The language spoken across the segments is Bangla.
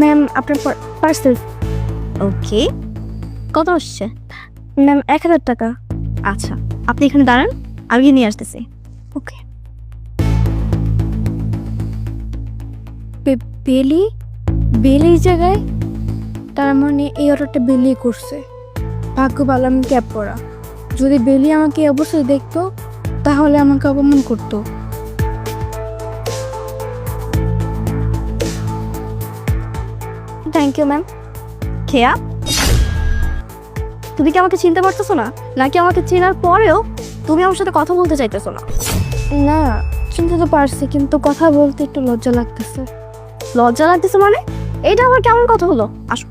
ম্যাম আপনার পার্সেল। ওকে, কত আসছে? ম্যাম 1000 টাকা। আচ্ছা, আপনি এখানে দাঁড়ান, আমি গিয়ে নিয়ে আসতেছি। ওকে। বেলি বেলি জায়গায়, তার মানে এই অর্ডারটা বেলি করছে। ভাগ্য ভালো আমি ক্যাব করা, যদি বেলি আমাকে অবশ্যই দেখতো তাহলে আমাকে অপমান করতো। Thank you ma'am. খেয়া, তুমি কি আমাকে চিনতে পারতেছো না, নাকি আমাকে চেনার পরেও তুমি আমার সাথে কথা বলতে চাইতেছো না? না, চিনতে তো পারছি, কিন্তু কথা বলতে একটু লজ্জা লাগতেছে। লজ্জা লাগতেছে মানে? এটা আবার কেমন কথা হলো? আসো।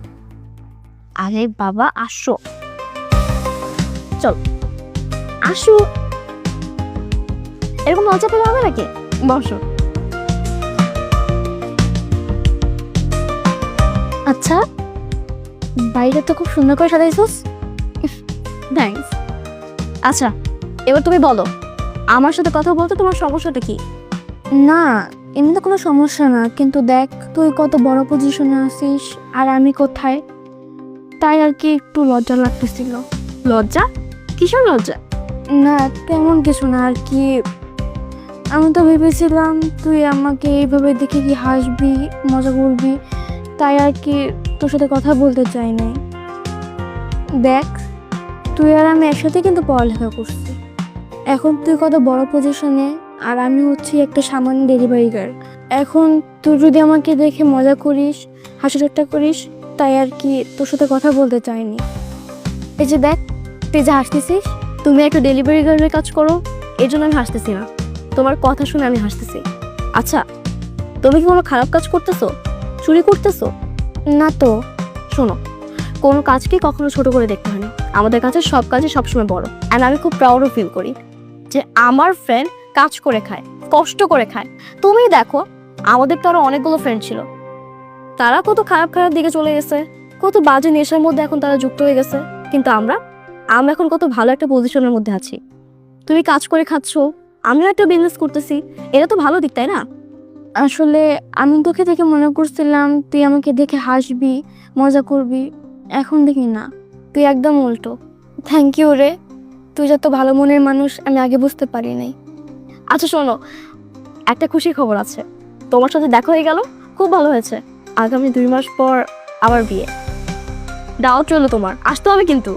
আরে বাবা আসো, চল আসো। এরকম লজ্জা পেলে হবে নাকি? বসো। আচ্ছা, বাইরে তো খুব সুন্দর করে সাজাইছস। থ্যাঙ্কস। আচ্ছা, এবার তুমি বলো, আমার সাথে কথা বলতে তোমার সমস্যাটা কি? না, এমনি কোনো সমস্যা না, কিন্তু দেখ তুই কত বড় পজিশনে আছিস আর আমি কোথায়, তাই আর কি একটু লজ্জা লাগতেছিল। লজ্জা? কিসের লজ্জা? না তেমন কিছু না আর কি, আমি তো ভেবেছিলাম তুই আমাকে এইভাবে দেখে কি হাসবি, মজা করবি, তাই আর কি তোর সাথে কথা বলতে চাই নাই। দেখ তুই আর আমি একসাথে কিন্তু পড়ালেখা করছি, এখন তুই কত বড় পজিশনে আর আমি হচ্ছি একটা সামান্য ডেলিভারি গার্ল। এখন তুই যদি আমাকে দেখে মজা করিস, হাসি ঠাট্টা করিস, তাই আর কি তোর সাথে কথা বলতে চাইনি। এই যে দেখ তুই যে হাসতেছিস। তুমি একটা ডেলিভারি গার্লের কাজ করো, এই জন্য আমি হাসতেছি না, তোমার কথা শুনে আমি হাসতেছি। আচ্ছা, তুমি কি কোনো খারাপ কাজ করতেছো, চুরি করতেছো? না তো। শোনো, কোনো কাজকে কখনো ছোট করে দেখতে হয় না, আমাদের কাছে সব কাজই সবসময় বড়। অ্যান্ড আমি খুব প্রাউডও ফিল করি যে আমার ফ্রেন্ড কাজ করে খায়, কষ্ট করে খায়। তুমি দেখো, আমাদের তো আরো অনেকগুলো ফ্রেন্ড ছিল, তারা কত খারাপ খারাপ দিকে চলে গেছে, কত বাজে নেশার মধ্যে এখন তারা যুক্ত হয়ে গেছে, কিন্তু আমরা এখন কত ভালো একটা পজিশনের মধ্যে আছি। তুমি কাজ করে খাচ্ছো, আমিও একটা বিজনেস করতেছি, এটা তো ভালো দিক, তাই না? আসলে আমি তোকে দেখে মনে করছিলাম তুই আমাকে দেখে হাসবি, মজা করবি, এখন দেখি না, তুই একদম উল্টো। থ্যাংক ইউ রে, তুই যত ভালো মনের মানুষ আমি আগে বুঝতে পারি নাই। আচ্ছা শোনো, একটা খুশির খবর আছে, তোমার সাথে দেখা হয়ে গেল, খুব ভালো হয়েছে। আগামী 2 মাস পর আবার বিয়ে, দাওয়াত চলো, তোমার আসতে হবে কিন্তু।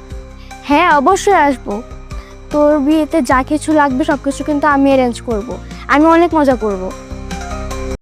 হ্যাঁ অবশ্যই আসবো, তোর বিয়েতে যা কিছু লাগবে সব কিছু কিন্তু আমি অ্যারেঞ্জ করব, আমি অনেক মজা করব।